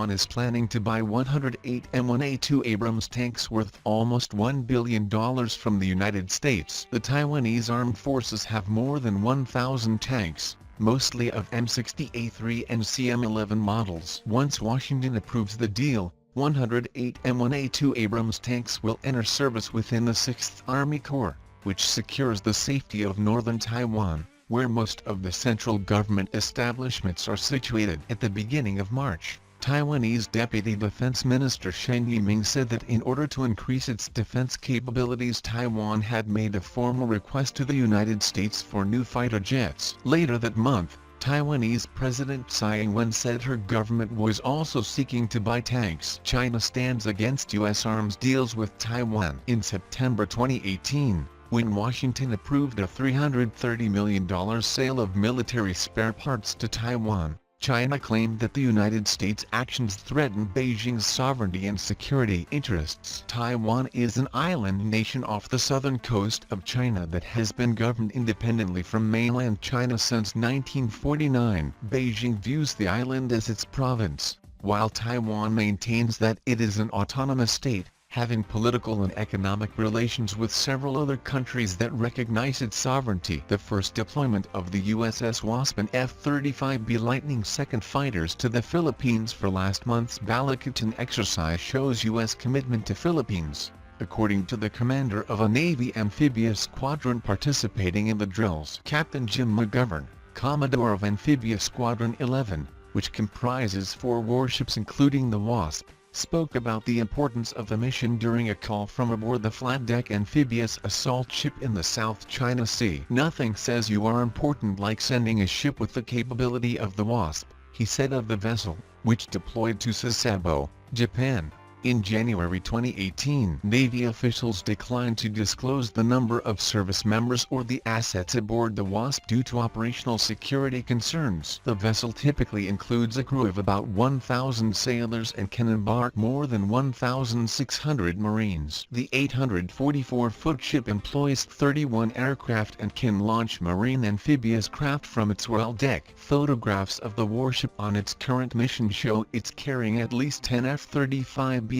Taiwan is planning to buy 108 M1A2 Abrams tanks worth almost $1 billion from the United States. The Taiwanese armed forces have more than 1,000 tanks, mostly of M60A3 and CM11 models. Once Washington approves the deal, 108 M1A2 Abrams tanks will enter service within the 6th Army Corps, which secures the safety of northern Taiwan, where most of the central government establishments are situated. At the beginning of March, Taiwanese Deputy Defense Minister Shen Yiming said that in order to increase its defense capabilities, Taiwan had made a formal request to the United States for new fighter jets. Later that month, Taiwanese President Tsai Ing-wen said her government was also seeking to buy tanks. China stands against U.S. arms deals with Taiwan. In September 2018, when Washington approved a $330 million sale of military spare parts to Taiwan, China claimed that the United States' actions threatened Beijing's sovereignty and security interests. Taiwan is an island nation off the southern coast of China that has been governed independently from mainland China since 1949. Beijing views the island as its province, while Taiwan maintains that it is an autonomous state, having political and economic relations with several other countries that recognize its sovereignty. The first deployment of the USS Wasp and F-35B Lightning II fighters to the Philippines for last month's Balikatan exercise shows U.S. commitment to Philippines, according to the commander of a Navy amphibious squadron participating in the drills. Captain Jim McGovern, Commodore of Amphibious Squadron 11, which comprises 4 warships including the Wasp, spoke about the importance of the mission during a call from aboard the flat-deck amphibious assault ship in the South China Sea. "Nothing says you are important like sending a ship with the capability of the Wasp," he said of the vessel, which deployed to Sasebo, Japan. In January 2018, Navy officials declined to disclose the number of service members or the assets aboard the Wasp due to operational security concerns. The vessel typically includes a crew of about 1,000 sailors and can embark more than 1,600 Marines. The 844-foot ship employs 31 aircraft and can launch marine amphibious craft from its well deck. Photographs of the warship on its current mission show it's carrying at least 10 F-35B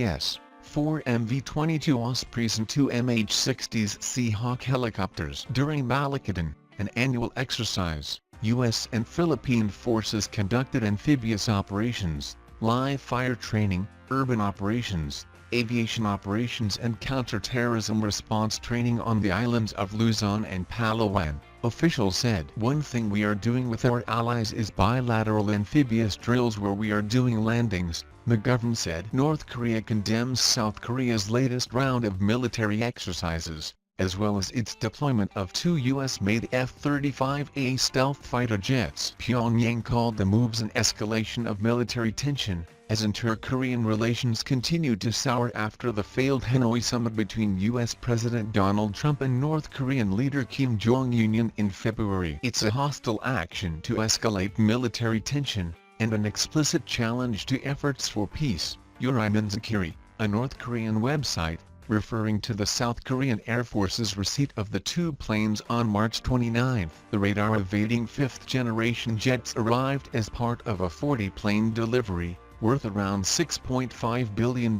4 MV-22 Ospreys and 2 MH-60s Seahawk helicopters. During Balikatan, an annual exercise, U.S. and Philippine forces conducted amphibious operations, live fire training, urban operations, aviation operations and counter-terrorism response training on the islands of Luzon and Palawan. Officials said, "One thing we are doing with our allies is bilateral amphibious drills where we are doing landings," McGovern said. North Korea condemns South Korea's latest round of military exercises, as well as its deployment of 2 US-made F-35A stealth fighter jets. Pyongyang called the moves an escalation of military tension, as inter-Korean relations continued to sour after the failed Hanoi summit between U.S. President Donald Trump and North Korean leader Kim Jong-un in February. It's a hostile action to escalate military tension, and an explicit challenge to efforts for peace, Yuriman Zakiri, a North Korean website, referring to the South Korean Air Force's receipt of the 2 planes on March 29. The radar-evading 5th-generation jets arrived as part of a 40-plane delivery, worth around $6.5 billion.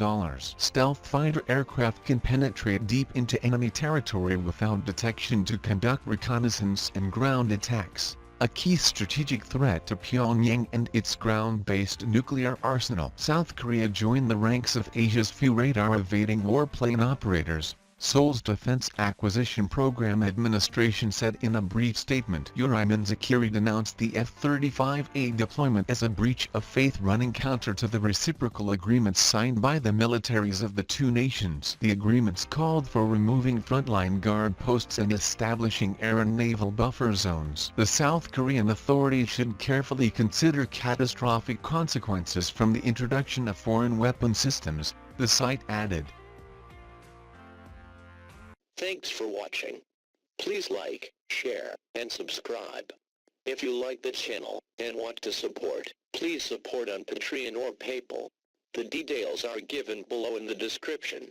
Stealth fighter aircraft can penetrate deep into enemy territory without detection to conduct reconnaissance and ground attacks, a key strategic threat to Pyongyang and its ground-based nuclear arsenal. South Korea joined the ranks of Asia's few radar-evading warplane operators, Seoul's Defense Acquisition Program Administration said in a brief statement. Yuriman Zakiri denounced the F-35A deployment as a breach of faith running counter to the reciprocal agreements signed by the militaries of the 2 nations. The agreements called for removing frontline guard posts and establishing air and naval buffer zones. The South Korean authorities should carefully consider catastrophic consequences from the introduction of foreign weapon systems, the site added. Thanks for watching. Please like, share, and subscribe. If you like the channel and want to support, please support on Patreon or PayPal. The details are given below in the description.